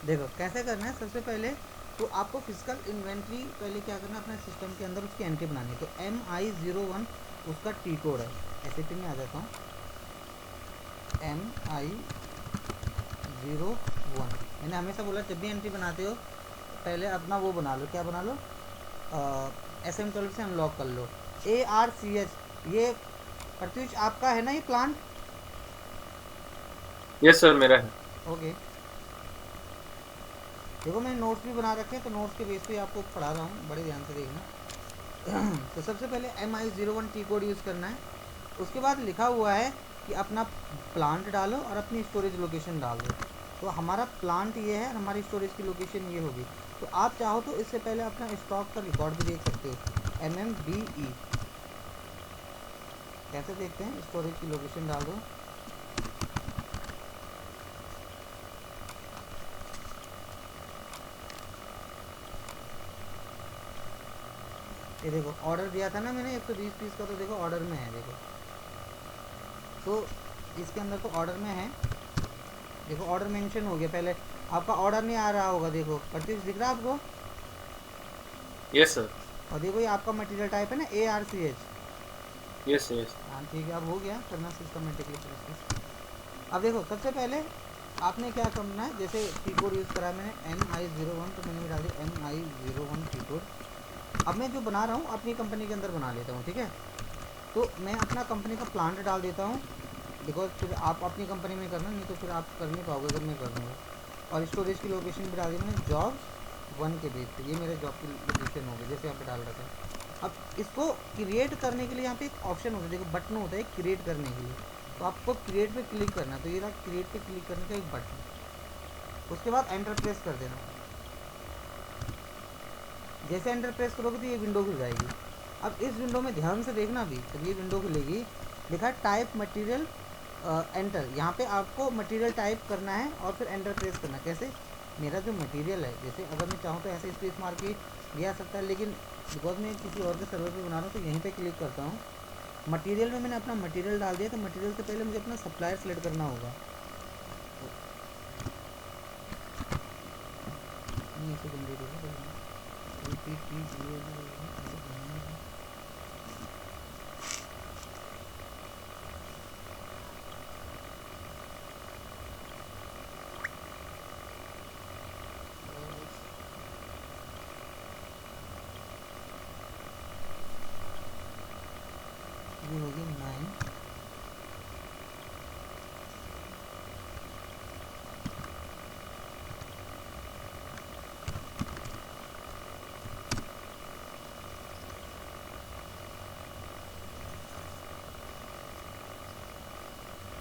देखो कैसे करना है, सबसे पहले तो आपको फिजिकल इन्वेंट्री पहले क्या करना है, अपने सिस्टम के अंदर उसकी एंट्री बनानी है। तो MI01 उसका टी कोड है। SAP में आ जाता हूँ, MI01। मैंने हमेशा बोला जब भी एंट्री बनाते हो पहले अपना वो बना लो, क्या बना लो, SM12 से अनलॉक कर लो। ARCH ये प्रत्युष आपका है ना ये प्लांट? यस सर, मेरा है। ओके, देखो मैंने नोट्स भी बना रखे हैं, तो नोट्स के बेस पे आपको पढ़ा रहा हूँ, बड़े ध्यान से देखना। तो सबसे पहले MI01 टी कोड यूज़ करना है। उसके बाद लिखा हुआ है कि अपना प्लांट डालो और अपनी स्टोरेज लोकेशन डाल दो। तो हमारा प्लांट ये है और हमारी स्टोरेज की लोकेशन ये होगी। तो आप चाहो तो इससे पहले अपना स्टॉक का रिकॉर्ड भी देख सकते हो, MMBE। कैसे देखते हैं, स्टोरेज की लोकेशन डाल दो। ये देखो ऑर्डर दिया था ना मैंने 120 पीस का, तो देखो ऑर्डर में है, देखो। तो इसके अंदर तो ऑर्डर में है, देखो ऑर्डर मेंशन हो गया। पहले आपका ऑर्डर नहीं आ रहा होगा, देखो परचेज दिख रहा है आपको। Yes sir. और देखो ये आपका मटेरियल टाइप है ना, ARCH। Yes yes. हाँ ठीक है, अब हो गया करना सिस्टमेटिकली प्रोसेस। अब देखो सबसे पहले आपने क्या करना है, जैसे टी कोड यूज़ करा है मैंने MI01, तो मैंने भी डाल दिया MI01 टी कोड। अब मैं जो बना रहा हूँ अपनी कंपनी के अंदर बना लेता हूँ, ठीक है। तो मैं अपना कंपनी का प्लांट डाल देता हूँ, बिकॉज फिर आप अपनी कंपनी में करना, नहीं तो फिर आप कर नहीं पाओगे अगर मैं कर दूँगा। और स्टोरेज की लोकेशन भी डाल दी मैंने, जॉब 1 के बेस पे, ये मेरे जॉब की लोकेशन होगी जैसे यहाँ पे डाल रखा है। अब इसको क्रिएट करने के लिए यहाँ पे एक ऑप्शन होता है, देखो बटन होता है क्रिएट करने के लिए। तो आपको क्रिएट पे क्लिक करना है, तो ये रहा क्रिएट पे क्लिक करने का एक बटन। उसके बाद एंटर प्रेस कर देना। जैसे एंटर प्रेस करोगे तो ये विंडो खुल जाएगी। अब इस विंडो में ध्यान से देखना भी, जब ये विंडो खुलेगी लिखा है टाइप मटेरियल एंटर। यहाँ पे आपको मटेरियल टाइप करना है और फिर एंटर प्रेस करना। कैसे, मेरा जो मटेरियल है, जैसे अगर मैं चाहूँ तो ऐसे स्पेस मार के लिया सकता है, लेकिन बिकॉज मैं किसी और के सर्वर पे बना रहा हूँ तो यहीं पे क्लिक करता हूँ। मटेरियल में मैंने अपना मटेरियल डाल दिया, तो मटेरियल से पहले मुझे अपना सप्लायर सेलेक्ट करना होगा। नहीं ऐसे जनरेट होगा, ये होगी 9।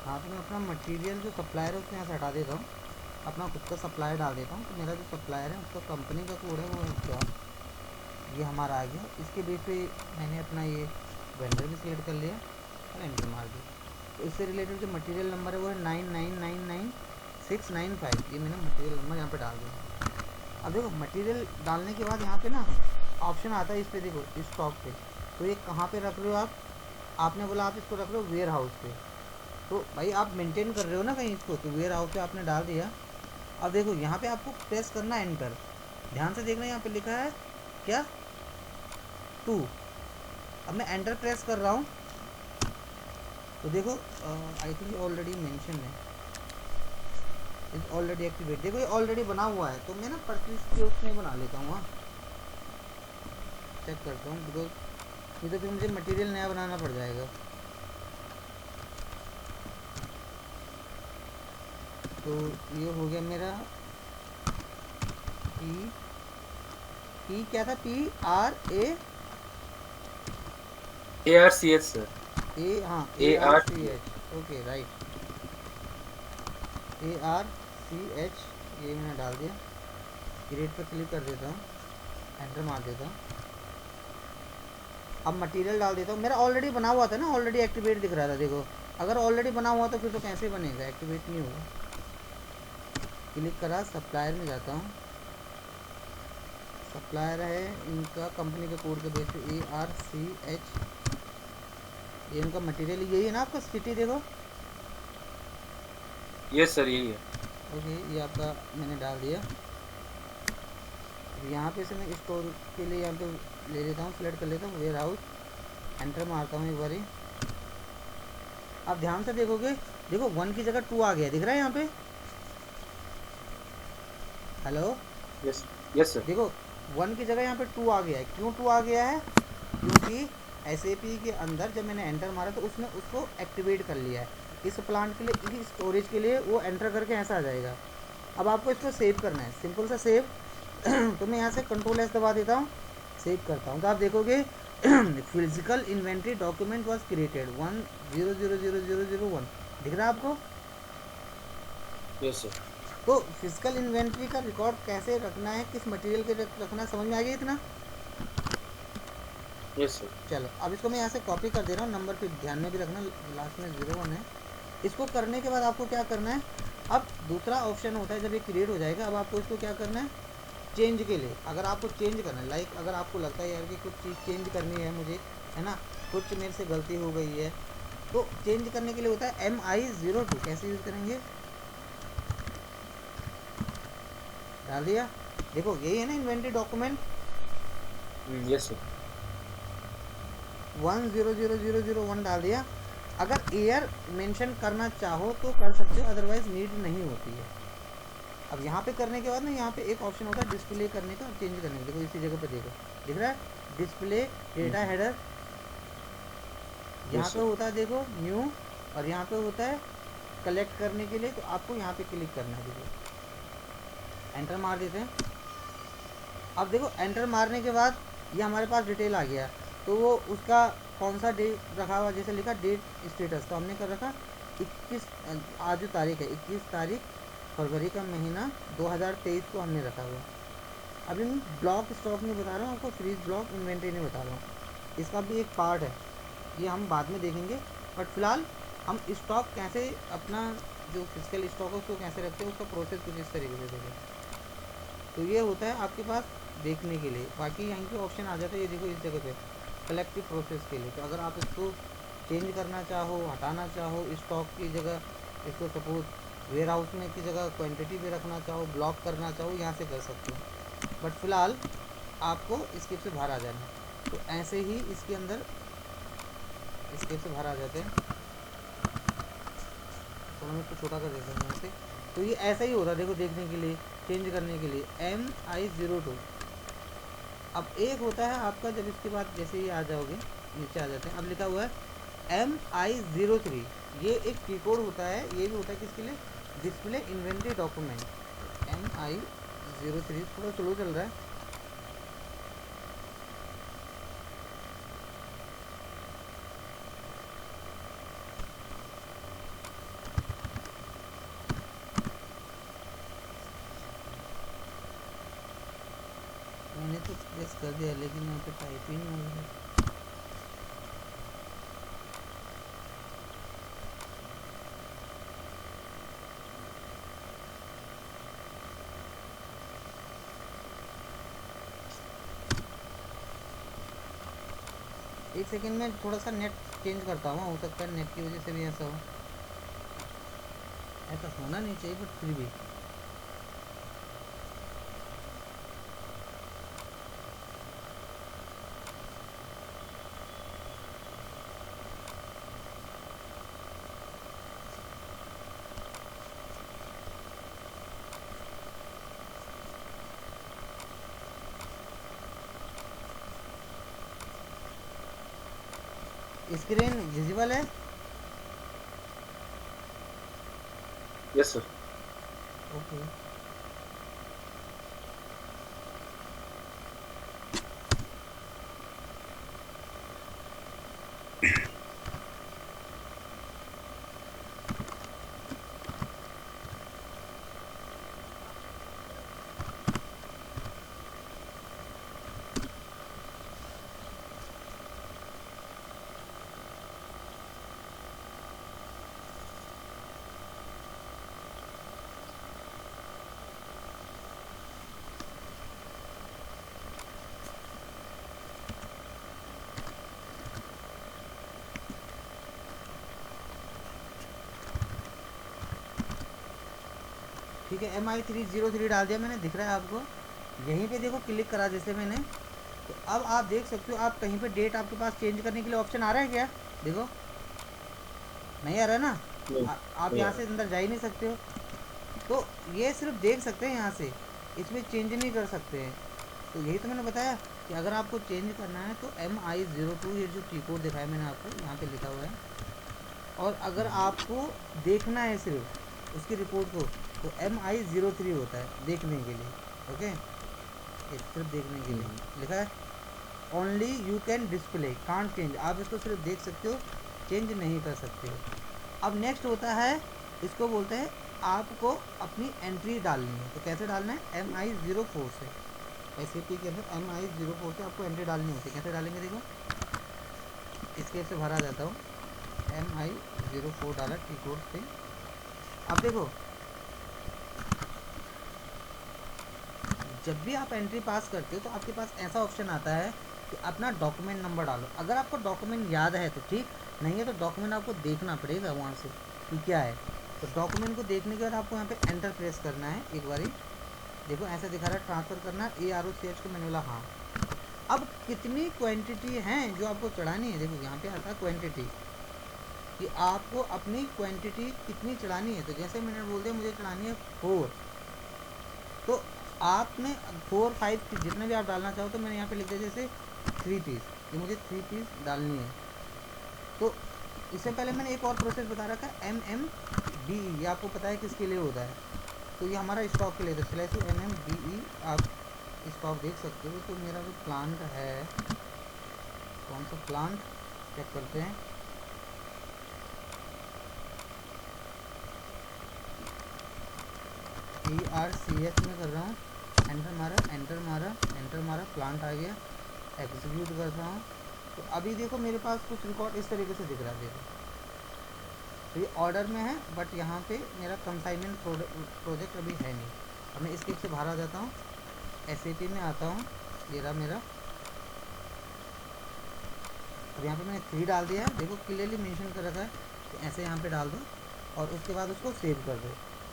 हाँ तो मैं अपना मटेरियल जो सप्लायर है उसको यहाँ से हटा देता हूँ, अपना खुद का सप्लायर डाल देता हूँ। तो मेरा जो सप्लायर है उसका कंपनी का कोड है वो है क्या, ये हमारा आ गया। इसके बेस पे मैंने अपना ये वेंडर भी सिलेक्ट कर लिया और एंटर मार दिया। तो इससे रिलेटेड जो मटेरियल नंबर है वो है 9999695। ये मैंने मटेरियल नंबर यहाँ पे डाल दिया। अब देखो मटेरियल डालने के बाद यहाँ पे ना ऑप्शन आता है, इस पर देखो स्टॉक पे। तो ये कहाँ पे रख रहे हो आप, आपने बोला आप इसको रख रहे हो वेयर हाउस पे। तो भाई आप मेंटेन कर रहे हो ना कहीं इसको, तो वेयर हाउस पे आपने डाल दिया। अब देखो यहाँ पे आपको प्रेस करना है एंटर। ध्यान से देखना, यहाँ पे लिखा है क्या, 2। अब मैं एंटर प्रेस कर रहा हूँ, तो देखो आई थिंक ऑलरेडी मेंशन है, इज ऑलरेडी एक्टिवेट। देखो ये ऑलरेडी बना हुआ है, तो मैं ना परचेज के उसमें बना लेता हूँ। हाँ चेक करता हूँ, बिकॉज नहीं तो फिर मुझे मटेरियल नया बनाना पड़ जाएगा। तो ये हो गया मेरा पी, पी क्या था, PRA ARCH सर। ए, हाँ ARCH। ARCH, okay right, ARCH। ये मैंने डाल दिया, क्रिएट पर क्लिक कर देता हूँ, एंटर मार देता हूँ। अब मटेरियल डाल देता हूँ, मेरा ऑलरेडी बना हुआ था ना, ऑलरेडी एक्टिवेट दिख रहा था। देखो अगर ऑलरेडी बना हुआ तो फिर तो कैसे बनेगा, एक्टिवेट नहीं होगा। क्लिक करा, सप्लायर में जाता हूँ, सप्लायर है इनका कंपनी के कोड के बेस पे ARCH। ये इनका मटेरियल यही है ना आपका, सिटी देखो। यस सर, यही है। ओके, ये आपका मैंने डाल दिया। अब यहाँ पे से मैं स्टोर के लिए यहाँ पे ले लेता हूँ, सिलेक्ट कर लेता हूँ वेयर हाउस, एंटर मारता हूँ एक बारी। आप ध्यान से देखोगे, देखो 1 की जगह 2 आ गया, दिख रहा है यहाँ पे। Hello, yes yes sir. देखो 1 की जगह यहाँ पे 2 आ गया है। क्यों 2 आ गया है? क्योंकि SAP के अंदर जब मैंने एंटर मारा तो उसने उसको एक्टिवेट कर लिया है। इस प्लांट के लिए, इस स्टोरेज के लिए वो एंटर करके ऐसा आ जाएगा। अब आपको इसको सेव करना है, सिंपल सा सेव। तो मैं यहाँ से कंट्रोल S दबा देता हूँ, सेव करता हूँ, तो आप देखोगे physical inventory document was created 10000001, दिख रहा है आपको? Yes sir. तो फिजिकल इन्वेंट्री का रिकॉर्ड कैसे रखना है, किस मटेरियल के रखना है, समझ में आ गया इतना? Yes sir. चलो, अब इसको मैं यहाँ से कॉपी कर दे रहा हूँ, नंबर फिर ध्यान में भी रखना, लास्ट में 01 है। इसको करने के बाद आपको क्या करना है, अब दूसरा ऑप्शन होता है जब ये क्रिएट हो जाएगा, अब आपको इसको क्या करना है, चेंज के लिए, अगर आपको चेंज करना है, लाइक अगर आपको लगता है यार कि कुछ चीज़ चेंज करनी है मुझे, है ना, कुछ मेरे से गलती हो गई है, तो चेंज करने के लिए होता है MI02। कैसे यूज़ करेंगे, डाल दिया। देखो यही है ना इन्वेंट्री डॉक्यूमेंट, यस सर। 100001 डाल दिया। अगर ईयर मेंशन करना चाहो तो कर सकते हो, अदरवाइज नीड नहीं होती है। अब यहाँ पे करने के बाद ना, यहाँ पे एक ऑप्शन होता है डिस्प्ले करने का, चेंज करने का। देखो इसी जगह पे देखो, दिख रहा है डिस्प्ले डेटा हेडर, यहाँ यस पे सर। होता है देखो न्यू, और यहाँ पे होता है कलेक्ट करने के लिए, तो आपको यहाँ पे क्लिक करना है। देखो एंटर मार देते हैं। अब देखो एंटर मारने के बाद ये हमारे पास डिटेल आ गया, तो वो उसका कौन सा डेट रखा हुआ, जैसे लिखा डेट स्टेटस, तो हमने कर रखा 21, आज जो तारीख है 21 तारीख फरवरी का महीना 2023 को हमने रखा हुआ। अभी मैं ब्लॉक स्टॉक नहीं बता रहा हूँ आपको, फ्रीज ब्लॉक इन्वेंट्री नहीं बता रहा हूँ, इसका भी एक पार्ट है, ये हम बाद में देखेंगे। बट फिलहाल हम स्टॉक कैसे, अपना जो फिजिकल स्टॉक है उसको कैसे रखते हैं, उसका प्रोसेस कुछ इस तरीके से देखें। तो ये होता है आपके पास देखने के लिए। बाकी यहाँ पे ऑप्शन आ जाता है, ये देखो इस जगह पे कलेक्टिव प्रोसेस के लिए। तो अगर आप इसको चेंज करना चाहो, हटाना चाहो, स्टॉक की जगह इसको सपोज वेयर हाउस में की जगह क्वांटिटी पे रखना चाहो, ब्लॉक करना चाहो, यहाँ से कर सकते हो। बट फिलहाल आपको स्किप से बाहर आ जाना है। तो ऐसे ही इसके अंदर स्किप से बाहर आ जाते हैं। थोड़ा मैं इसको छोटा कर देता हूँ यहाँ से। तो ये ऐसा ही होता है, देखो देखने के लिए, चेंज करने के लिए MI02। अब एक होता है आपका, जब इसके बाद जैसे ही आ जाओगे नीचे आ जाते हैं, अब लिखा हुआ है MI03। ये एक की कोड होता है, ये भी होता है किसके लिए, डिस्प्ले इन्वेंट्री डॉक्यूमेंट। MI03 थोड़ा स्लो चल रहा है। मैंने तो प्रेस कर दिया लेकिन यहाँ पे टाइप ही नहीं हो रहा है। एक सेकंड में थोड़ा सा नेट चेंज करता हूँ, हो सकता है नेट की वजह से भी ऐसा हो, ऐसा होना नहीं चाहिए बट फिर भी। स्क्रीन विजिबल है? Yes sir. ओके। ठीक है, MI303 डाल दिया मैंने, दिख रहा है आपको। यहीं पे देखो क्लिक करा जैसे मैंने, तो अब आप देख सकते हो, आप कहीं पे डेट आपके पास चेंज करने के लिए ऑप्शन आ रहा है क्या? देखो नहीं आ रहा है ना। नहीं आप नहीं आ यहाँ रहा। से अंदर जा ही नहीं सकते हो, तो ये सिर्फ देख सकते हैं यहाँ से, इसमें चेंज नहीं कर सकते हैं। तो यही तो मैंने बताया कि अगर आपको चेंज करना है तो MI02, ये जो टी कोड दिखाया मैंने आपको यहाँ पे लिखा हुआ है, और अगर आपको देखना है सिर्फ उसकी रिपोर्ट को, तो MI03 होता है देखने के लिए। ओके, ये सिर्फ देखने के लिए लिखा है। Only you can display can't change, आप इसको सिर्फ देख सकते हो, चेंज नहीं कर सकते हो। अब नेक्स्ट होता है, इसको बोलते हैं आपको अपनी एंट्री डालनी है। तो कैसे डालना है? MI04 से, SAP के अंदर MI04 से आपको एंट्री डालनी होती है। कैसे डालेंगे देखो, इसके से भरा जाता हूँ, MI04 डाला टी कोड से। अब देखो, जब भी आप एंट्री पास करते हो तो आपके पास ऐसा ऑप्शन आता है कि अपना डॉक्यूमेंट नंबर डालो। अगर आपको डॉक्यूमेंट याद है तो ठीक, नहीं है तो डॉक्यूमेंट आपको देखना पड़ेगा वहाँ से कि क्या है। तो डॉक्यूमेंट को देखने के बाद आपको यहाँ पे एंटर प्रेस करना है एक बारी। देखो ऐसा दिखा रहा है ट्रांसफ़र करना है AROCH को, मैंने बोला हाँ। अब कितनी क्वांटिटी हैं जो आपको चढ़ानी है, देखो यहाँ पे आता है क्वांटिटी, कि आपको अपनी क्वांटिटी कितनी चढ़ानी है। तो जैसे मैंने बोल दिया मुझे चढ़ानी है 4, तो आपने 4, 5 जितने भी आप डालना चाहो, तो मैंने यहाँ पे लिख दिया जैसे 3 पीस, कि मुझे 3 पीस डालनी है। तो इससे पहले मैंने एक और प्रोसेस बता रखा है MMBE, ये आपको पता है किसके लिए होता है, तो ये हमारा स्टॉक के लिए था। स्लैश MMBE आप स्टॉक देख सकते हो। तो मेरा जो प्लांट है, कौन सा प्लांट चेक करते हैं, ERCH में कर रहा हूँ, एंटर मारा, एंटर मारा, एंटर मारा, प्लांट आ गया, एग्जीक्यूट कर रहा हूँ। तो अभी देखो मेरे पास कुछ रिकॉर्ड इस तरीके से दिख रहा है। देखो तो ये ऑर्डर में है, बट यहाँ पे मेरा कंसाइनमेंट प्रोजेक्ट अभी है नहीं। अब मैं इसके से बाहर आ जाता हूँ, SAP में आता हूँ, ये रहा मेरा। अब यहाँ पे मैंने 3 डाल दिया है, देखो क्लियरली मेंशन कर रखा है कि ऐसे यहाँ पे डाल दो और उसके बाद उसको सेव कर दो।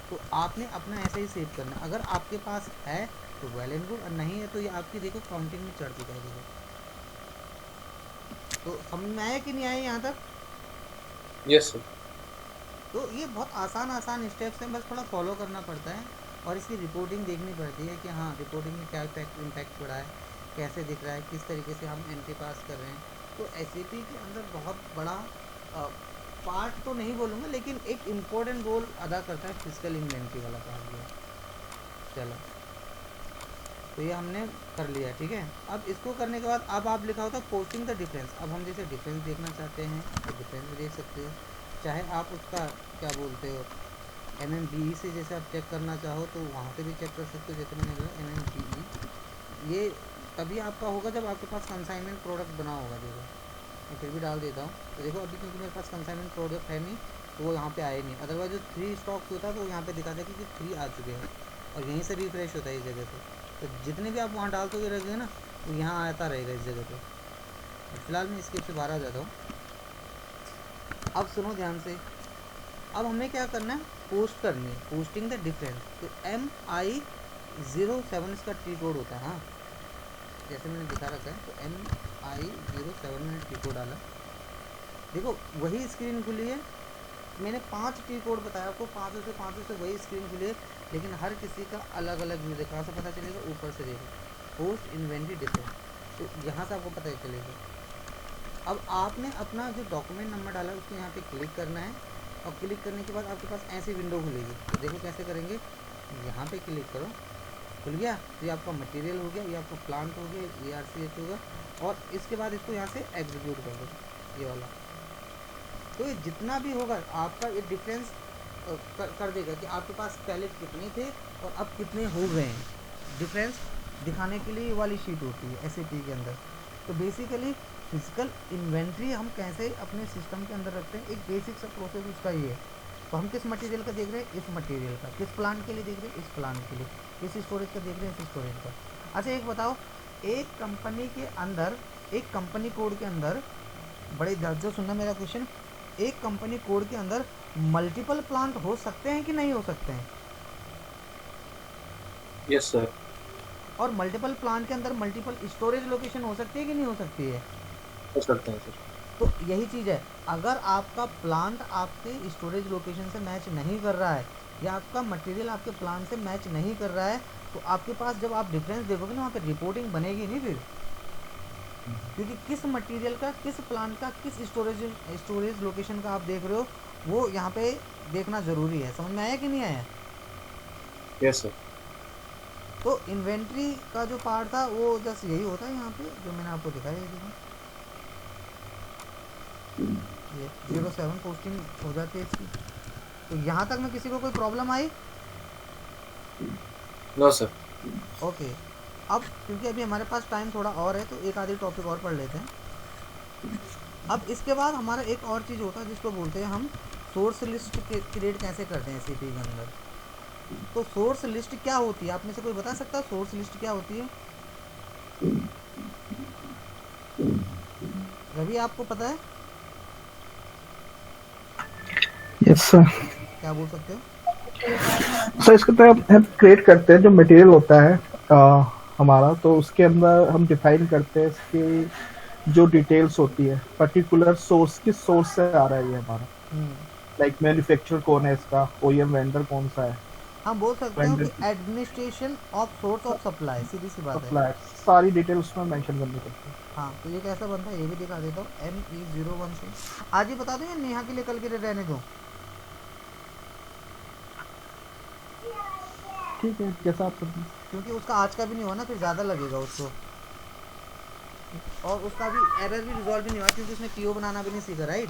तो आपने अपना ऐसे ही सेव करना। अगर आपके पास है तो वेल एंड गुड, और नहीं है तो ये आपकी देखो काउंटिंग में चढ़ चुका है। देखो तो समझ में आया कि नहीं आया यहाँ तक? Yes sir. तो ये बहुत आसान स्टेप्स हैं, बस थोड़ा फॉलो करना पड़ता है और इसकी रिपोर्टिंग देखनी पड़ती है कि हाँ रिपोर्टिंग में क्या इम्पैक्ट पड़ा है, कैसे दिख रहा है, किस तरीके से हम एंट्री पास कर रहे हैं। तो SAP के अंदर बहुत बड़ा पार्ट तो नहीं बोलूँगा, लेकिन एक इम्पोर्टेंट रोल अदा करता है फिजिकल इन्वेंट्री वाला पार्ट भी। चलो तो ये हमने कर लिया, ठीक है। अब इसको करने के बाद अब आप लिखा होता है पोस्टिंग द डिफरेंस। अब हम जैसे डिफरेंस देखना चाहते हैं तो डिफरेंस भी देख सकते हो, चाहे आप उसका क्या बोलते हो MMBE से जैसे आप चेक करना चाहो तो वहाँ से भी चेक कर सकते हो। जैसे मैंने बोला MMBE, ये तभी आपका होगा जब आपके पास कंसाइनमेंट प्रोडक्ट बना होगा। देखो मैं फिर भी डाल देता हूँ। तो देखो अभी क्योंकि मेरे पास कंसाइनमेंट प्रोडक्ट है नहीं तो वो यहाँ पे आए नहीं, अदरवाइज जो 3 स्टॉक होता है तो यहाँ पे दिखाता है कि 3 आ चुके हैं और यहीं से रिफ्रेश होता है इस जगह पे। तो जितने भी आप वहाँ डालते हुए रहेंगे ना वो यहाँ आता रहेगा इस जगह पे। फिलहाल मैं इसके से बाहर आ जाता हूँ। अब सुनो ध्यान से, अब हमें क्या करना है, पोस्ट करनी है, पोस्टिंग द डिफरेंस। तो MI07 इसका टी कोड होता है। हाँ जैसे मैंने दिखा रखा है, तो MI07 मैंने टी कोड डाला। देखो वही स्क्रीन खुली है, मैंने 5 टी कोड बताया आपको, 5 से वही स्क्रीन खुली है, लेकिन हर किसी का अलग अलग व्यू है। कहाँ से पता चलेगा? ऊपर से देखो पोस्ट इन्वेंट्री डिफरेंस, तो यहाँ से आपको पता चलेगा। अब आपने अपना जो डॉक्यूमेंट नंबर डाला है उसको यहाँ पे क्लिक करना है, और क्लिक करने के बाद आपके पास ऐसी विंडो खुलेगी। तो देखो कैसे करेंगे, यहाँ पे क्लिक करो, खुल गया। तो ये आपका मटेरियल हो गया, ये आपका प्लांट हो गया, ARCH होगा, और इसके बाद इसको यहाँ से एग्जीक्यूट कर दो, ये वाला। तो ये जितना भी होगा आपका ये डिफरेंस कर देगा कि आपके पास पहले कितने थे और अब कितने हो गए हैं। डिफरेंस दिखाने के लिए ये वाली शीट होती है SAP के अंदर। तो बेसिकली फिजिकल इन्वेंट्री हम कैसे अपने सिस्टम के अंदर रखते हैं, एक बेसिक सा प्रोसेस उसका ये है। तो हम किस मटेरियल का देख रहे हैं, इस मटेरियल का, किस प्लांट के लिए देख रहे हैं, इस प्लांट के लिए, किस स्टोरेज का देख रहे हैं, इस स्टोरेज का। अच्छा एक बताओ, एक कंपनी के अंदर, एक कंपनी कोड के अंदर, बड़े ध्यान से सुनना मेरा क्वेश्चन, एक कंपनी कोड के अंदर मल्टीपल प्लांट हो सकते हैं कि नहीं हो सकते हैं? Yes, sir. और मल्टीपल प्लांट के अंदर मल्टीपल स्टोरेज लोकेशन हो सकती है कि नहीं हो सकती है? हो सकता है सर. तो यही चीज़ है, अगर आपका प्लांट आपके स्टोरेज लोकेशन से मैच नहीं कर रहा है या आपका मटेरियल आपके प्लांट से मैच नहीं कर रहा है, तो आपके पास जब आप डिफरेंस देखोगे ना, वहाँ पे रिपोर्टिंग बनेगी नहीं फिर, क्योंकि किस मटेरियल का, किस प्लांट का, किस स्टोरेज लोकेशन का आप देख रहे हो, वो यहाँ पे देखना ज़रूरी है। समझ में आया कि नहीं आया? Yes, sir. तो इन्वेंट्री का जो पार्ट था वो जस्ट यही होता है यहाँ पे जो मैंने आपको दिखाया है। ये 07 पोस्टिंग हो जाती है इसकी। तो यहाँ तक में किसी को कोई प्रॉब्लम आई? No, sir. ओके, अब क्योंकि अभी हमारे पास टाइम थोड़ा और है, तो एक आधी टॉपिक और पढ़ लेते हैं। अब इसके बाद हमारा एक और चीज़ होता है जिसको बोलते हैं हम सोर्स लिस्ट क्रिएट कैसे करते हैं सीपी के अंदर। तो सोर्स लिस्ट क्या होती है, आप में से कोई बता सकता है सोर्स लिस्ट क्या होती है? रवि, आपको पता है? Yes sir. क्या बोल सकते हो? सर इसके तहत हम क्रिएट करते हैं जो मटेरियल होता है हमारा, तो उसके अंदर हम डिफाइन करते हैं इसकी जो डिटेल्स होती है, पर्टिकुलर सोर्स, किस सोर्स से आ रहा है ये हमारा, लाइक मैन्युफैक्चरर कौन है इसका, ओईएम वेंडर कौन सा है, हम बोल सकते हो वेंडर कि administration of source of supply, सीधी सी बात है। सप्लायर, सारी डिटेल उसमें मेंशन करनी पड़ती है. हाँ, तो ये कैसा बनता है ये भी दिखा देता हूँ। ME01 से आज ही बता दो या नेहा के लिए कल के लिए रहने दो? ठीक है, जैसा आप क्योंकि उसका आज का भी नहीं हुआ ना, फिर ज़्यादा लगेगा उसको, और उसका भी एरर भी रिजॉल्व भी नहीं हुआ क्योंकि उसने पीओ बनाना भी नहीं सीखा, राइट?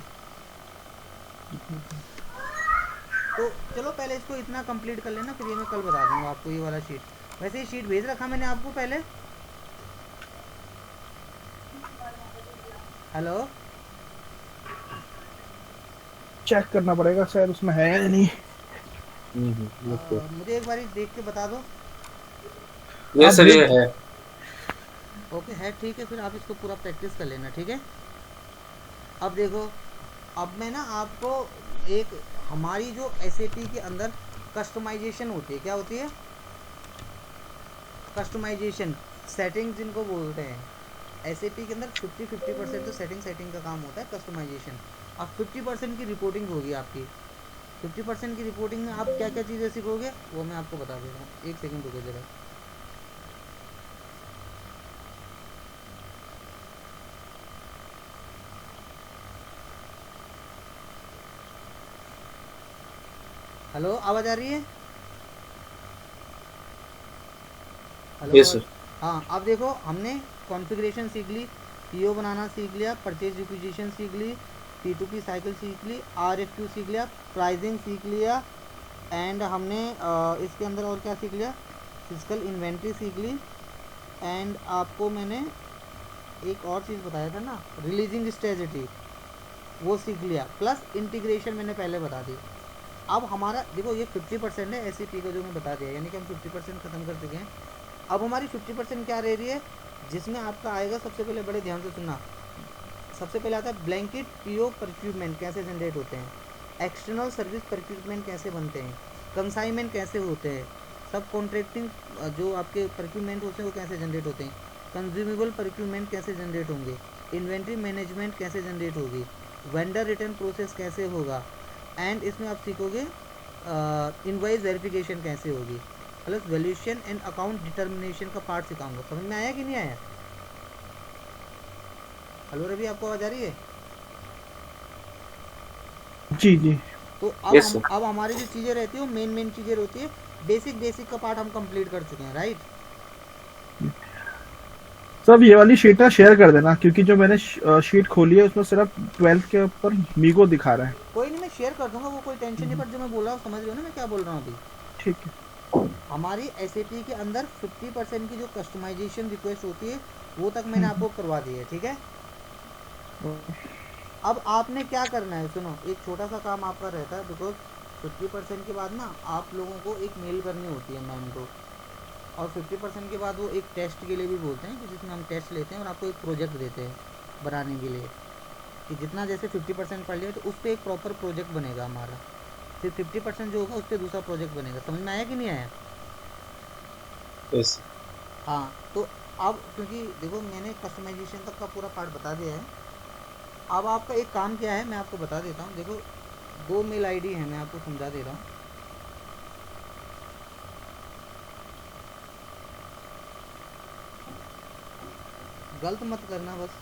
तो चलो पहले इसको इतना कंप्लीट कर लेना, फिर ये मैं कल बता दूंगा आपको ये वाला शीट। वैसे ये शीट भेज रखा मैंने आपको पहले। हेलो, चेक करना पड़ेगा शायद उसमें है या नहीं. Okay. मुझे एक बार देख के बता दो। Yes, sir. ये है. ओके है, ठीक है, फिर आप इसको पूरा प्रैक्टिस कर लेना, ठीक है? अब देखो, अब मैं ना आपको एक, हमारी जो SAP के अंदर कस्टमाइजेशन होती है, क्या होती है? कस्टमाइजेशन, सेटिंग जिनको बोलते हैं। SAP के अंदर 50% तो सेटिंग का काम होता है, कस्टमाइजेशन। अब 50% की रिपोर्टिंग होगी आपकी। 50% की रिपोर्टिंग में आप क्या क्या चीज़ें सीखोगे वो मैं आपको बता दे रहा हूँ। एक सेकंड रुको जरा। हेलो, आवाज़ आ रही है? Hello, Yes, sir. हाँ, अब देखो हमने कॉन्फ़िगरेशन सीख ली, पीओ बनाना सीख लिया, परचेज रिक्विजिशन सीख ली, P2P साइकिल सीख ली, RFQ सीख लिया, प्राइसिंग सीख लिया, एंड हमने इसके अंदर और क्या सीख लिया, फिजिकल इन्वेंट्री सीख ली, एंड आपको मैंने एक और चीज़ बताया था ना, रिलीजिंग स्ट्रेटजी, वो सीख लिया, प्लस इंटीग्रेशन मैंने पहले बता दी। अब हमारा देखो ये 50% है SAP का जो मैं बता दिया, यानी कि हम 50% ख़त्म कर चुके हैं। अब हमारी 50% क्या रह रही है, जिसमें आपका आएगा, सबसे पहले बड़े ध्यान से सुनना, सबसे पहले आता है ब्लैंकेट पीओ परक्यूरमेंट कैसे जनरेट होते हैं, एक्सटर्नल सर्विस परक्यूरमेंट कैसे बनते हैं, कंसाइनमेंट कैसे होते हैं, सब कॉन्ट्रैक्टिंग जो आपके परक्यूरमेंट होते हैं वो कैसे जनरेट होते हैं, कंज्यूमेबल परक्यूरमेंट कैसे जनरेट होंगे, इन्वेंट्री मैनेजमेंट कैसे जनरेट होगी, वेंडर रिटर्न प्रोसेस कैसे होगा, एंड इसमें आप सीखोगे इनवॉइस वेरिफिकेशन कैसे होगी, plus valuation and account determination का पार्ट सिखाऊंगा। समझ में आया कि नहीं आया? हेलो रवि, आपको आवाज़ आ रही है? जी जी. तो Yes, sir. अब हमारी जो चीज़ें रहती है वो मेन चीज़ें रहती है, बेसिक का पार्ट हम कंप्लीट कर चुके हैं, राइट? सब ये वाली शीट ना शेयर कर देना, क्योंकि जो मैंने शीट खोली है उसमें सिर्फ 12th के ऊपर मीगो दिखा रहा है. कोई नहीं, मैं शेयर कर दूंगा, वो कोई टेंशन नहीं, पर जो मैं बोल रहा हूँ समझ रहे हो ना मैं क्या बोल रहा हूँ अभी? ठीक है. हमारी SAP के अंदर 50% की जो कस्टमाइजेशन रिक्वेस्ट होती है वो तक मैंने आपको करवा दी है, ठीक है? अब आपने क्या करना है, सुनो, एक छोटा सा काम आपका रहता है, बिकॉज 50% के बाद ना आप लोगों को एक मेल करनी होती है मैम को, और 50% के बाद वो एक टेस्ट के लिए भी बोलते हैं कि जिसमें हम टेस्ट लेते हैं और आपको एक प्रोजेक्ट देते हैं बनाने के लिए, कि जितना जैसे 50% पढ़ लिया तो उस पर एक प्रॉपर प्रोजेक्ट बनेगा हमारा, फिर 50% जो होगा उस पर दूसरा प्रोजेक्ट बनेगा। समझ में आया कि नहीं आया? यस हाँ, तो अब क्योंकि देखो मैंने कस्टमाइजेशन तक का पूरा पार्ट बता दिया है। अब आपका एक काम क्या है मैं आपको बता देता हूँ। देखो 2 मेल आईडी है, मैं आपको समझा दे रहा हूँ। गलत मत करना बस।